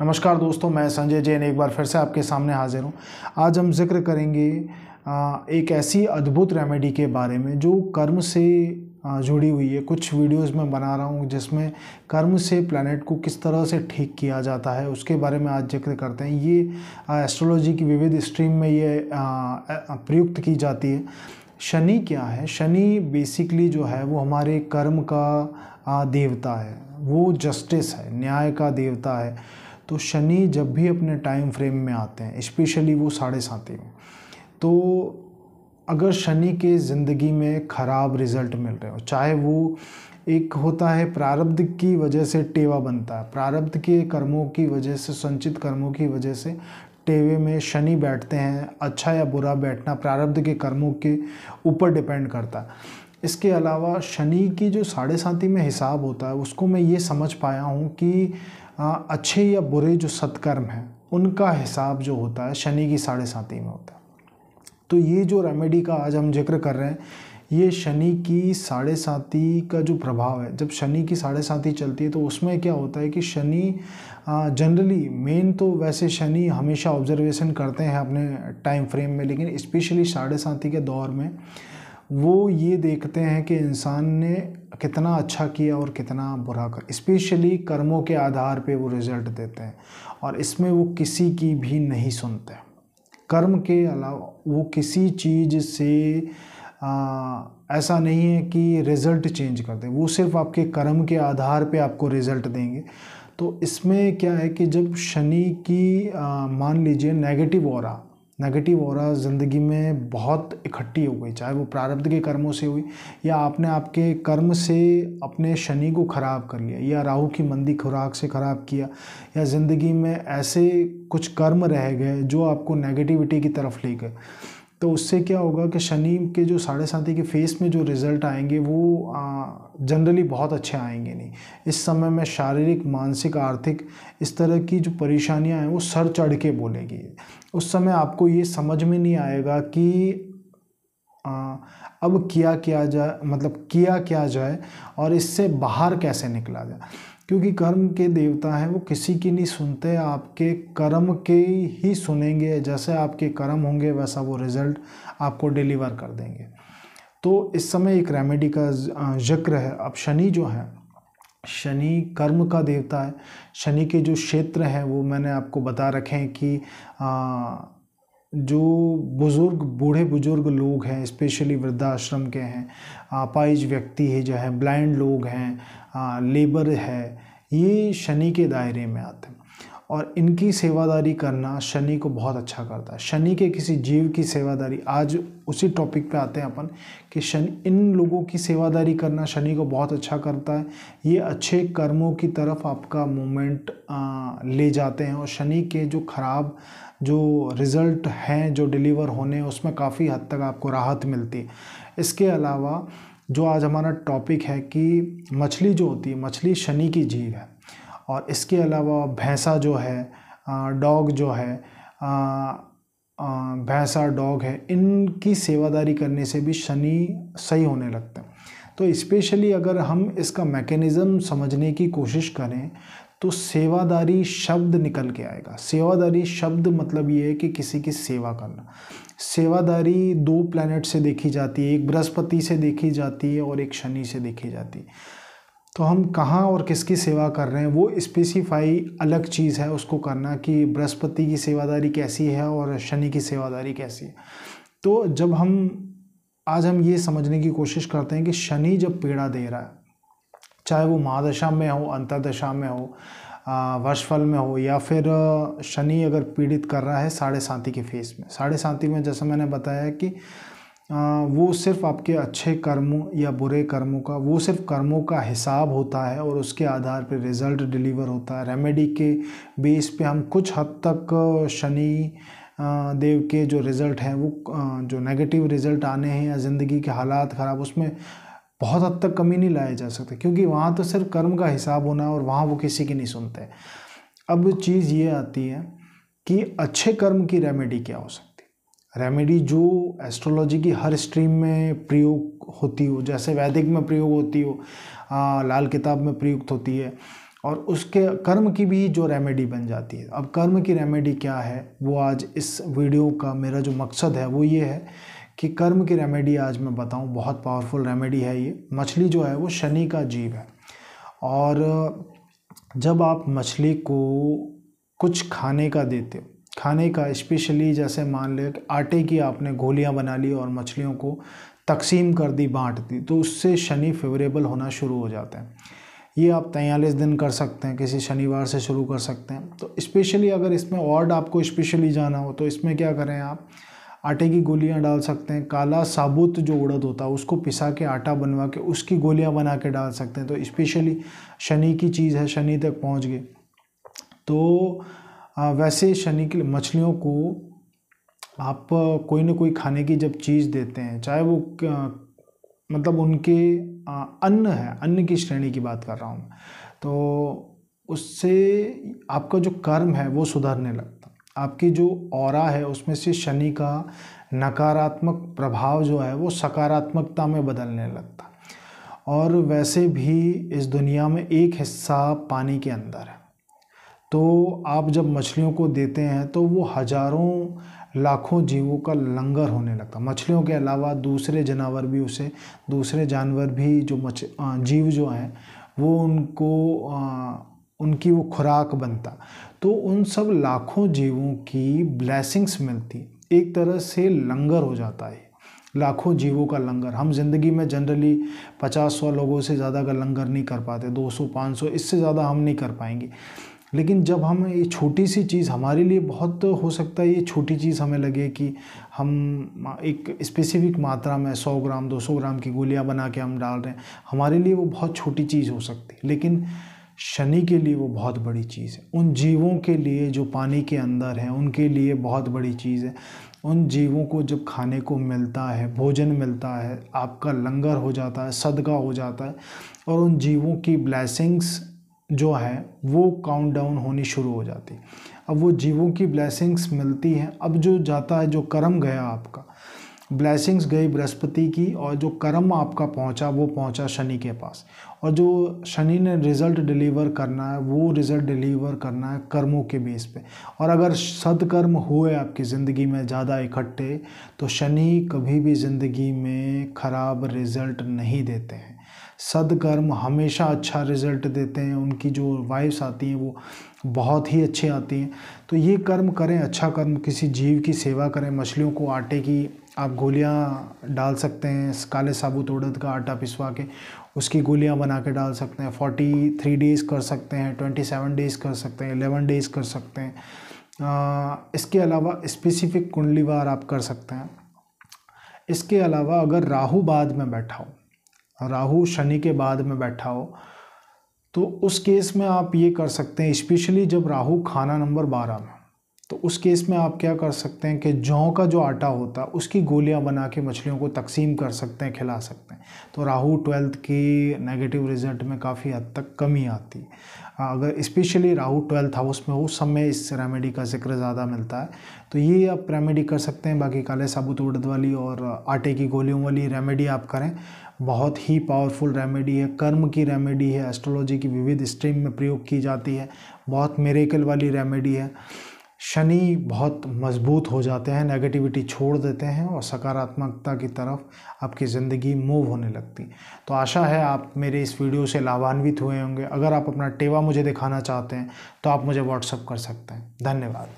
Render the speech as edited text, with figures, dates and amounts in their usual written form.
नमस्कार दोस्तों, मैं संजय जैन एक बार फिर से आपके सामने हाजिर हूँ। आज हम जिक्र करेंगे एक ऐसी अद्भुत रेमेडी के बारे में जो कर्म से जुड़ी हुई है। कुछ वीडियोस मैं बना रहा हूँ जिसमें कर्म से प्लैनेट को किस तरह से ठीक किया जाता है उसके बारे में आज जिक्र करते हैं। ये एस्ट्रोलॉजी की विविध स्ट्रीम में ये प्रयुक्त की जाती है। शनि क्या है? शनि बेसिकली जो है वो हमारे कर्म का देवता है, वो जस्टिस है, न्याय का देवता है। तो शनि जब भी अपने टाइम फ्रेम में आते हैं, स्पेशली वो 7:30 में, तो अगर शनि के ज़िंदगी में ख़राब रिज़ल्ट मिल रहे हो, चाहे वो एक होता है प्रारब्ध की वजह से टेवा बनता है, प्रारब्ध के कर्मों की वजह से, संचित कर्मों की वजह से टेवे में शनि बैठते हैं। अच्छा या बुरा बैठना प्रारब्ध के कर्मों के ऊपर डिपेंड करता है। इसके अलावा शनि की जो 7:30 में हिसाब होता है उसको मैं ये समझ पाया हूँ कि अच्छे या बुरे जो सत्कर्म हैं उनका हिसाब जो होता है शनि की 7:30 में होता है। तो ये जो रेमेडी का आज हम जिक्र कर रहे हैं, ये शनि की 7:30 का जो प्रभाव है, जब शनि की 7:30 चलती है तो उसमें क्या होता है कि शनि जनरली मेन तो वैसे शनि हमेशा ऑब्जर्वेशन करते हैं अपने टाइम फ्रेम में, लेकिन स्पेशली 7:30 के दौर में वो ये देखते हैं कि इंसान ने कितना अच्छा किया और कितना बुरा कर, स्पेशली कर्मों के आधार पे वो रिज़ल्ट देते हैं और इसमें वो किसी की भी नहीं सुनते। कर्म के अलावा वो किसी चीज़ से ऐसा नहीं है कि रिज़ल्ट चेंज कर दें, वो सिर्फ आपके कर्म के आधार पे आपको रिज़ल्ट देंगे। तो इसमें क्या है कि जब शनि की मान लीजिए नेगेटिव ऑरा ज़िंदगी में बहुत इकट्ठी हो गई, चाहे वो प्रारब्ध के कर्मों से हुई या आपने आपके कर्म से अपने शनि को ख़राब कर लिया या राहु की मंदी खुराक से ख़राब किया या ज़िंदगी में ऐसे कुछ कर्म रह गए जो आपको नेगेटिविटी की तरफ ले गए, तो उससे क्या होगा कि शनि के जो 7:30 के फेस में जो रिज़ल्ट आएंगे वो जनरली बहुत अच्छे आएंगे नहीं। इस समय में शारीरिक, मानसिक, आर्थिक इस तरह की जो परेशानियां हैं वो सर चढ़ के बोलेगी। उस समय आपको ये समझ में नहीं आएगा कि अब किया क्या जाए और इससे बाहर कैसे निकला जाए, क्योंकि कर्म के देवता हैं, वो किसी की नहीं सुनते, आपके कर्म के ही सुनेंगे। जैसे आपके कर्म होंगे वैसा वो रिज़ल्ट आपको डिलीवर कर देंगे। तो इस समय एक रेमेडी का जिक्र है। अब शनि जो है, शनि कर्म का देवता है। शनि के जो क्षेत्र हैं वो मैंने आपको बता रखे हैं कि जो बूढ़े बुजुर्ग लोग हैं, स्पेशली वृद्धाश्रम के हैं, अपाहिज व्यक्ति है जो है, ब्लाइंड लोग हैं, लेबर है, ये शनि के दायरे में आते हैं और इनकी सेवादारी करना शनि को बहुत अच्छा करता है। शनि के किसी जीव की सेवादारी, आज उसी टॉपिक पे आते हैं अपन कि शनि, इन लोगों की सेवादारी करना शनि को बहुत अच्छा करता है। ये अच्छे कर्मों की तरफ आपका मूवमेंट ले जाते हैं और शनि के जो खराब जो रिज़ल्ट हैं जो डिलीवर होने हैं उसमें काफ़ी हद तक आपको राहत मिलती है। इसके अलावा जो आज हमारा टॉपिक है कि मछली जो होती है, मछली शनि की जीव है और इसके अलावा भैंसा जो है, डॉग जो है, भैंसा डॉग है, इनकी सेवादारी करने से भी शनि सही होने लगता है। तो स्पेशली अगर हम इसका मैकेनिज़्म समझने की कोशिश करें तो सेवादारी शब्द निकल के आएगा। सेवादारी शब्द मतलब ये है कि किसी की सेवा करना। सेवादारी 2 प्लैनेट से देखी जाती है, एक बृहस्पति से देखी जाती है और एक शनि से देखी जाती है। तो हम कहाँ और किसकी सेवा कर रहे हैं वो स्पेसिफाई अलग चीज़ है उसको करना, कि बृहस्पति की सेवादारी कैसी है और शनि की सेवादारी कैसी है। तो जब आज हम ये समझने की कोशिश करते हैं कि शनि जब पीड़ा दे रहा है, चाहे वो महादशा में हो, अंतर्दशा में हो, वर्षफल में हो, या फिर शनि अगर पीड़ित कर रहा है 7:30 के फेस में, 7:30 में जैसा मैंने बताया कि वो सिर्फ आपके अच्छे कर्मों या बुरे कर्मों का, वो सिर्फ कर्मों का हिसाब होता है और उसके आधार पर रिज़ल्ट डिलीवर होता है। रेमेडी के बेस पे हम कुछ हद तक शनि देव के जो रिज़ल्ट हैं वो जो नेगेटिव रिज़ल्ट आने हैं या ज़िंदगी के हालात ख़राब, उसमें बहुत हद तक कमी नहीं लाया जा सकता, क्योंकि वहाँ तो सिर्फ कर्म का हिसाब होना है और वहाँ वो किसी की नहीं सुनते। अब चीज़ ये आती है कि अच्छे कर्म की रेमेडी क्या हो सकती है। रेमेडी जो एस्ट्रोलॉजी की हर स्ट्रीम में प्रयोग होती हो, जैसे वैदिक में प्रयोग होती हो, लाल किताब में प्रयुक्त होती है, और उसके कर्म की भी जो रेमेडी बन जाती है। अब कर्म की रेमेडी क्या है वो आज इस वीडियो का मेरा जो मकसद है वो ये है कि कर्म की रेमेडी आज मैं बताऊं। बहुत पावरफुल रेमेडी है ये। मछली जो है वो शनि का जीव है, और जब आप मछली को कुछ खाने का देते हो, खाने का स्पेशली जैसे मान लें कि आटे की आपने गोलियां बना ली और मछलियों को तकसीम कर दी, बांट दी, तो उससे शनि फेवरेबल होना शुरू हो जाता है। ये आप 43 दिन कर सकते हैं, किसी शनिवार से शुरू कर सकते हैं। तो स्पेशली अगर इसमें और आपको स्पेशली जाना हो तो इसमें क्या करें, आप आटे की गोलियां डाल सकते हैं। काला साबुत जो उड़द होता है उसको पिसा के आटा बनवा के उसकी गोलियां बना के डाल सकते हैं। तो स्पेशली शनि की चीज़ है, शनि तक पहुंच गए। तो वैसे शनि की मछलियों को आप कोई ना कोई खाने की जब चीज़ देते हैं, चाहे वो मतलब उनके अन्न है, अन्न की श्रेणी की बात कर रहा हूँ, तो उससे आपका जो कर्म है वो सुधरने लगता। आपकी जो ऑरा है उसमें से शनि का नकारात्मक प्रभाव जो है वो सकारात्मकता में बदलने लगता। और वैसे भी इस दुनिया में एक हिस्सा पानी के अंदर है, तो आप जब मछलियों को देते हैं तो वो हजारों लाखों जीवों का लंगर होने लगता। मछलियों के अलावा दूसरे जानवर भी उसे, दूसरे जानवर भी जो जीव जो हैं वो उनको उनकी वो खुराक बनता। तो उन सब लाखों जीवों की ब्लेसिंग्स मिलती, एक तरह से लंगर हो जाता है, लाखों जीवों का लंगर। हम ज़िंदगी में जनरली 50-100 लोगों से ज़्यादा का लंगर नहीं कर पाते, 200-500 इससे ज़्यादा हम नहीं कर पाएंगे। लेकिन जब हम ये छोटी सी चीज़, हमारे लिए बहुत हो सकता है ये छोटी चीज़ हमें लगे कि हम एक स्पेसिफिक मात्रा में 100 ग्राम 200 ग्राम की गोलियां बना के हम डाल रहे हैं, हमारे लिए वो बहुत छोटी चीज़ हो सकती है, लेकिन शनि के लिए वो बहुत बड़ी चीज़ है। उन जीवों के लिए जो पानी के अंदर हैं उनके लिए बहुत बड़ी चीज़ है। उन जीवों को जब खाने को मिलता है, भोजन मिलता है, आपका लंगर हो जाता है, सदका हो जाता है, और उन जीवों की ब्लेसिंग्स जो है वो काउंट डाउन होनी शुरू हो जाती है। अब वो जीवों की ब्लेसिंग्स मिलती हैं, अब जो जाता है, जो कर्म गया आपका, ब्लेसिंग्स गई बृहस्पति की, और जो कर्म आपका पहुंचा वो पहुंचा शनि के पास। और जो शनि ने रिज़ल्ट डिलीवर करना है वो रिज़ल्ट डिलीवर करना है कर्मों के बेस पे। और अगर सदकर्म हुए आपकी ज़िंदगी में ज़्यादा इकट्ठे, तो शनि कभी भी ज़िंदगी में ख़राब रिज़ल्ट नहीं देते हैं। सदकर्म हमेशा अच्छा रिज़ल्ट देते हैं, उनकी जो वाइब्स आती हैं वो बहुत ही अच्छी आती हैं। तो ये कर्म करें, अच्छा कर्म, किसी जीव की सेवा करें। मछलियों को आटे की आप गोलियां डाल सकते हैं, काले साबुत उड़द का आटा पिसवा के उसकी गोलियां बना के डाल सकते हैं। 43 डेज़ कर सकते हैं, 27 डेज़ कर सकते हैं, 11 डेज़ कर सकते हैं। इसके अलावा स्पेसिफिक कुंडलीवार आप कर सकते हैं। इसके अलावा अगर राहु बाद में बैठा हो, राहु शनि के बाद में बैठा हो, तो उस केस में आप ये कर सकते हैं, स्पेशली जब राहु खाना नंबर 12 में, तो उस केस में आप क्या कर सकते हैं कि जौ का जो आटा होता है उसकी गोलियां बना के मछलियों को तकसीम कर सकते हैं, खिला सकते हैं। तो राहु 12th की नेगेटिव रिजल्ट में काफ़ी हद तक कमी आती है। अगर स्पेशली राहु 12th हाउस में हो, उस समय इस रेमेडी का जिक्र ज़्यादा मिलता है। तो ये आप रेमेडी कर सकते हैं। बाकी काले साबुत उड़द वाली और आटे की गोलियों वाली रेमेडी आप करें, बहुत ही पावरफुल रेमेडी है, कर्म की रेमेडी है, एस्ट्रोलॉजी की विविध स्ट्रीम में प्रयोग की जाती है, बहुत मिरेकल वाली रेमेडी है। शनि बहुत मजबूत हो जाते हैं, नेगेटिविटी छोड़ देते हैं और सकारात्मकता की तरफ आपकी ज़िंदगी मूव होने लगती। तो आशा है आप मेरे इस वीडियो से लाभान्वित हुए होंगे। अगर आप अपना टेवा मुझे दिखाना चाहते हैं तो आप मुझे व्हाट्सअप कर सकते हैं। धन्यवाद।